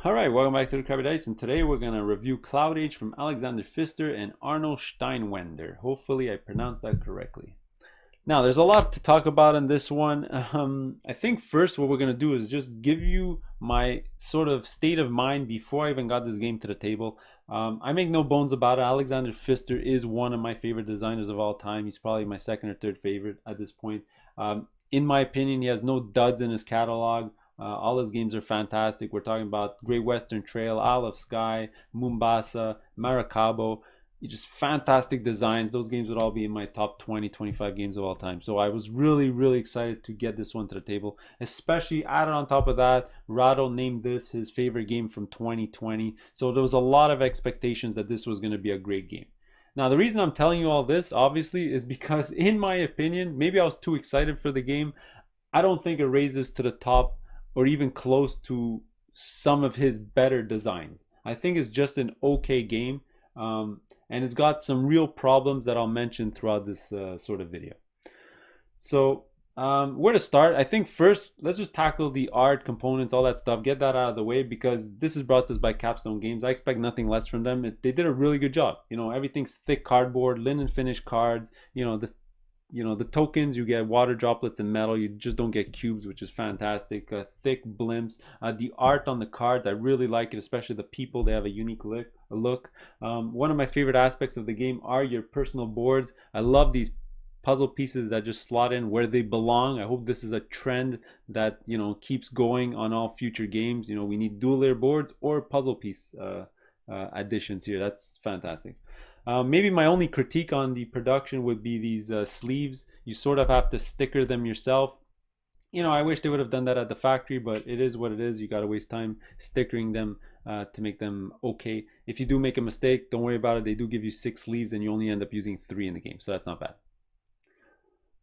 All right, welcome back to the Crabby Dice, and today we're going to review CloudAge from Alexander Pfister and Arno Steinwender. Hopefully I pronounced that correctly. Now, there's a lot to talk about in this one. I think first what we're going to do is just give you my sort of state of mind before I even got this game to the table. I make no bones about it. Alexander Pfister is one of my favorite designers of all time. He's probably my second or third favorite at this point. In my opinion, he has no duds in his catalog. All his games are fantastic. We're talking about Great Western Trail, Isle of Skye, Mombasa, Maracaibo. Just fantastic designs. Those games would all be in my top 20, 25 games of all time. So I was really, really excited to get this one to the table. Especially added on top of that, Rado named this his favorite game from 2020. So there was a lot of expectations that this was going to be a great game. Now, the reason I'm telling you all this, obviously, is because in my opinion, maybe I was too excited for the game. I don't think it raises to the top or even close to some of his better designs. I think it's just an okay game, and it's got some real problems that I'll mention throughout this sort of video. So where to start? I think first, let's just tackle the art, components, all that stuff, get that out of the way, because this is brought to us by Capstone Games. I expect nothing less from them. They did a really good job. Everything's thick cardboard, linen finish cards. The tokens, you get water droplets and metal. You just don't get cubes, which is fantastic. Thick blimps. The art on the cards, I really like it, especially the people. They have a unique look. One of my favorite aspects of the game are your personal boards. I love these puzzle pieces that just slot in where they belong. I hope this is a trend that keeps going on all future games. We need dual layer boards or puzzle piece additions here. That's fantastic. Maybe my only critique on the production would be these sleeves. You sort of have to sticker them yourself. I wish they would have done that at the factory, but it is what it is. You got to waste time stickering them to make them okay. If you do make a mistake, don't worry about it. They do give you 6 sleeves and you only end up using 3 in the game, so that's not bad.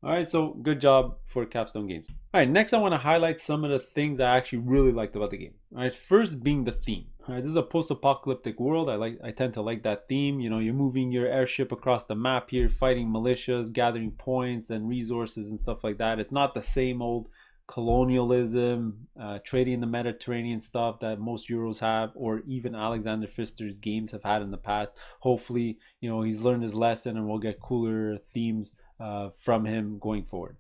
All right, so good job for Capstone Games. All right, next I want to highlight some of the things I actually really liked about the game. All right, first being the theme. All right, this is a post-apocalyptic world. I tend to like that theme. You're moving your airship across the map here, fighting militias, gathering points and resources and stuff like that. It's not the same old colonialism, trading in the Mediterranean stuff that most Euros have, or even Alexander Pfister's games have had in the past. Hopefully, he's learned his lesson and we'll get cooler themes from him going forward.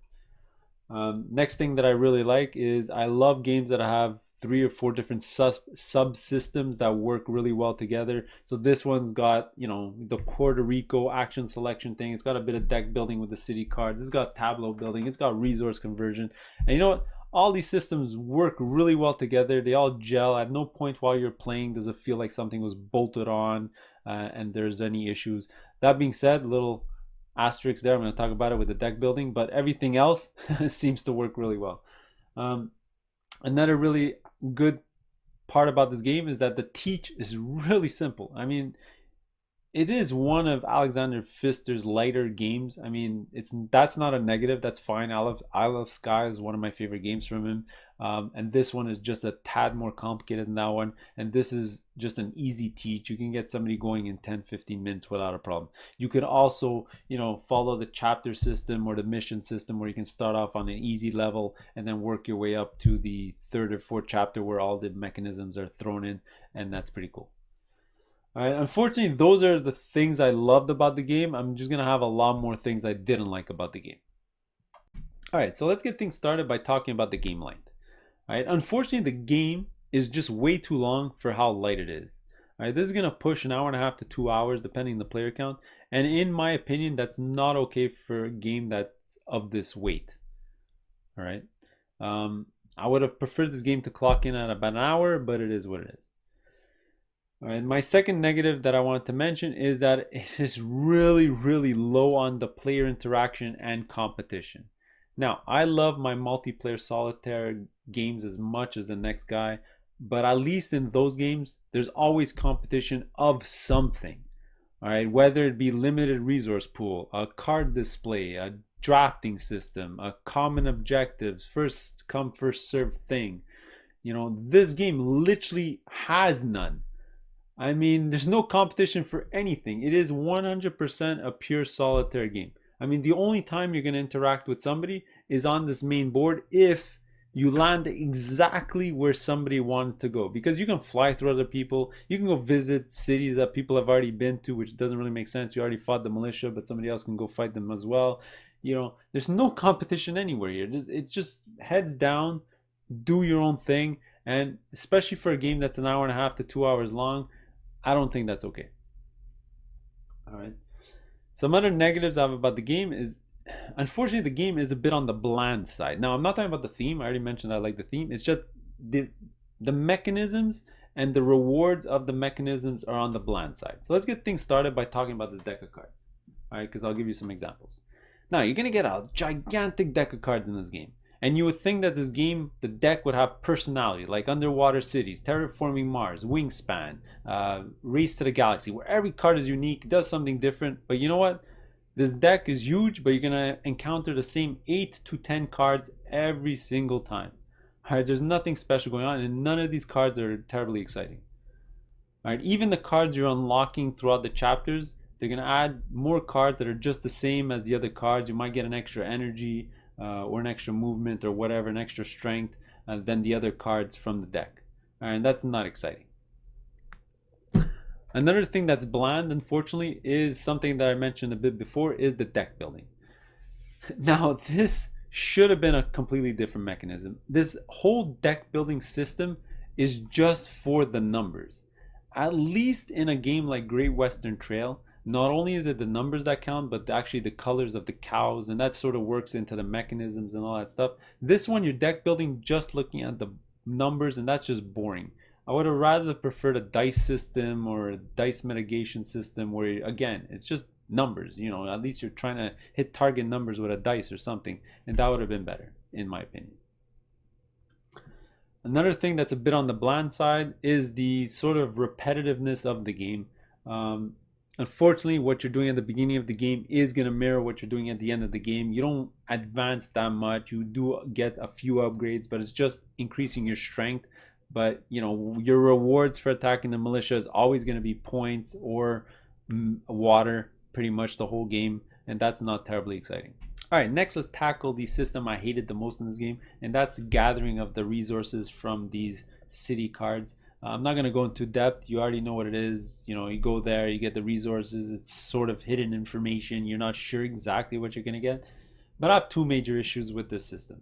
Next thing that I really like is I love games that have 3 or 4 different subsystems that work really well together. So this one's got the Puerto Rico action selection thing. It's got a bit of deck building with the city cards. It's got tableau building. It's got resource conversion. And you know what? All these systems work really well together. They all gel. At no point while you're playing does it feel like something was bolted on and there's any issues. That being said, little asterisk there, I'm going to talk about it with the deck building, but everything else seems to work really well. Another really good part about this game is that the teach is really simple. I mean, it is one of Alexander Pfister's lighter games. I mean, that's not a negative. That's fine. Isle of Skye is one of my favorite games from him. And this one is just a tad more complicated than that one. And this is just an easy teach. You can get somebody going in 10, 15 minutes without a problem. You could also, follow the chapter system or the mission system where you can start off on an easy level and then work your way up to the 3rd or 4th chapter where all the mechanisms are thrown in. And that's pretty cool. All right, unfortunately, those are the things I loved about the game. I'm just going to have a lot more things I didn't like about the game. All right, so let's get things started by talking about the game length. All right, unfortunately, the game is just way too long for how light it is. All right, this is going to push an hour and a half to 2 hours, depending on the player count. And in my opinion, that's not okay for a game that's of this weight. All right, I would have preferred this game to clock in at about an hour, but it is what it is. All right, my second negative that I wanted to mention is that it is really, really low on the player interaction and competition. Now, I love my multiplayer solitaire games as much as the next guy, but at least in those games, there's always competition of something. All right, whether it be limited resource pool, a card display, a drafting system, a common objectives, first come, first serve thing. This game literally has none. I mean, there's no competition for anything. It is 100% a pure solitaire game. I mean, the only time you're going to interact with somebody is on this main board if you land exactly where somebody wanted to go, because you can fly through other people, you can go visit cities that people have already been to, which doesn't really make sense. You already fought the militia, but somebody else can go fight them as well. You know, there's no competition anywhere here. It's just heads down, do your own thing. And especially for a game that's an hour and a half to 2 hours long, I don't think that's okay. All right. Some other negatives I have about the game is, unfortunately, the game is a bit on the bland side. Now, I'm not talking about the theme. I already mentioned I like the theme. It's just the mechanisms and the rewards of the mechanisms are on the bland side. So let's get things started by talking about this deck of cards. All right, because I'll give you some examples. Now, you're going to get a gigantic deck of cards in this game. And you would think that this game, the deck would have personality, like Underwater Cities, Terraforming Mars, Wingspan, Race to the Galaxy, where every card is unique, does something different. But you know what? This deck is huge, but you're going to encounter the same 8 to 10 cards every single time. All right, there's nothing special going on, and none of these cards are terribly exciting. All right, even the cards you're unlocking throughout the chapters, they're going to add more cards that are just the same as the other cards. You might get an extra energy, or an extra movement or whatever, an extra strength than the other cards from the deck. And that's not exciting. Another thing that's bland, unfortunately, is something that I mentioned a bit before, is the deck building. Now, this should have been a completely different mechanism. This whole deck building system is just for the numbers. At least in a game like Great Western Trail, not only is it the numbers that count, but actually the colors of the cows, and that sort of works into the mechanisms and all that stuff. This one, you're deck building just looking at the numbers, and that's just boring. I would have rather preferred a dice system or a dice mitigation system where, again, it's just numbers. You know, at least you're trying to hit target numbers with a dice or something, and that would have been better, in my opinion. Another thing that's a bit on the bland side is the sort of repetitiveness of the game. Unfortunately, what you're doing at the beginning of the game is going to mirror what you're doing at the end of the game. You don't advance that much. You do get a few upgrades, but it's just increasing your strength. But, you know, your rewards for attacking the militia is always going to be points or water pretty much the whole game, and that's not terribly exciting. All right, next let's tackle the system I hated the most in this game, and that's the gathering of the resources from these city cards. I'm not going to go into depth. You already know what it is. You know, you go there, you get the resources. It's sort of hidden information. You're not sure exactly what you're going to get. But I have two major issues with this system.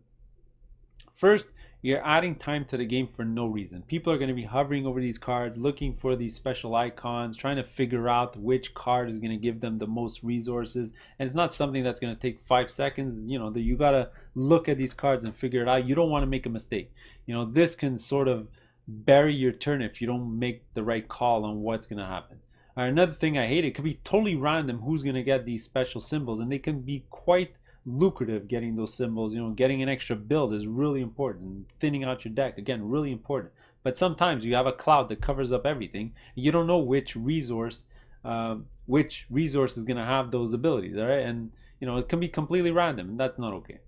First, you're adding time to the game for no reason. People are going to be hovering over these cards, looking for these special icons, trying to figure out which card is going to give them the most resources. And it's not something that's going to take 5 seconds. You know, you got to look at these cards and figure it out. You don't want to make a mistake. You know, this can sort of bury your turn if you don't make the right call on what's going to happen. Another thing I hate, it could be totally random who's going to get these special symbols, and they can be quite lucrative getting those symbols. You know, getting an extra build is really important. Thinning out your deck, again, really important. But sometimes you have a cloud that covers up everything. You don't know which resource is going to have those abilities, all right? And, you know, it can be completely random, and that's not okay,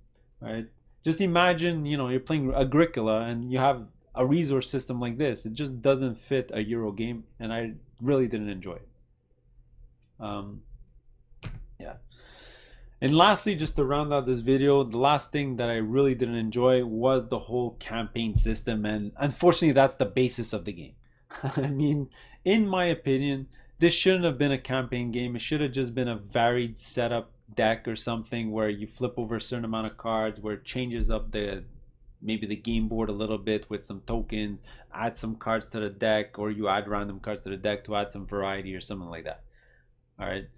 all right? Just imagine, you know, you're playing Agricola and you have a resource system like this. It just doesn't fit a Euro game, and I really didn't enjoy it. Yeah. And lastly, just to round out this video, the last thing that I really didn't enjoy was the whole campaign system, and unfortunately that's the basis of the game. I mean, in my opinion, this shouldn't have been a campaign game. It should have just been a varied setup deck or something where you flip over a certain amount of cards, where it changes up maybe the game board a little bit with some tokens, add some cards to the deck, or you add random cards to the deck to add some variety or something like that. All right.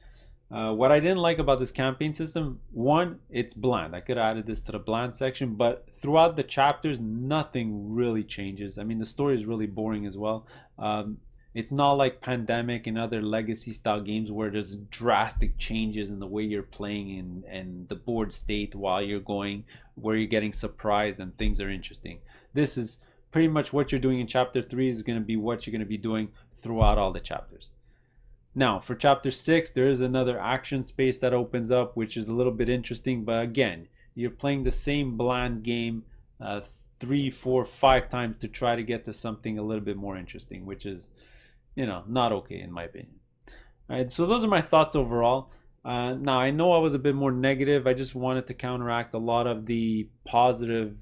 What I didn't like about this campaign system, one, it's bland. I could have added this to the bland section, but throughout the chapters, nothing really changes. I mean, the story is really boring as well. It's not like Pandemic and other legacy style games where there's drastic changes in the way you're playing and the board state while you're going, where you're getting surprised and things are interesting. This is pretty much what you're doing in chapter 3 is going to be what you're going to be doing throughout all the chapters. Now, for chapter 6, there is another action space that opens up, which is a little bit interesting. But again, you're playing the same bland game 3, 4, 5 times to try to get to something a little bit more interesting, which is, you know, not okay in my opinion. All right, so those are my thoughts overall. Now, I know I was a bit more negative. I just wanted to counteract a lot of the positive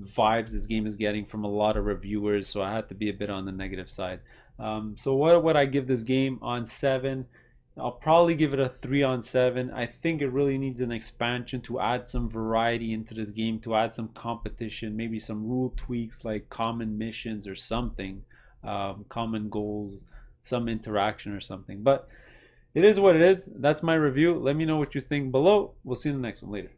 vibes this game is getting from a lot of reviewers, so I had to be a bit on the negative side. So what would I give this game on 7? I'll probably give it a 3 on 7. I think it really needs an expansion to add some variety into this game, to add some competition, maybe some rule tweaks like common missions or something, common goals, some interaction or something. But it is what it is. That's my review. Let me know what you think below. We'll see you in the next one later.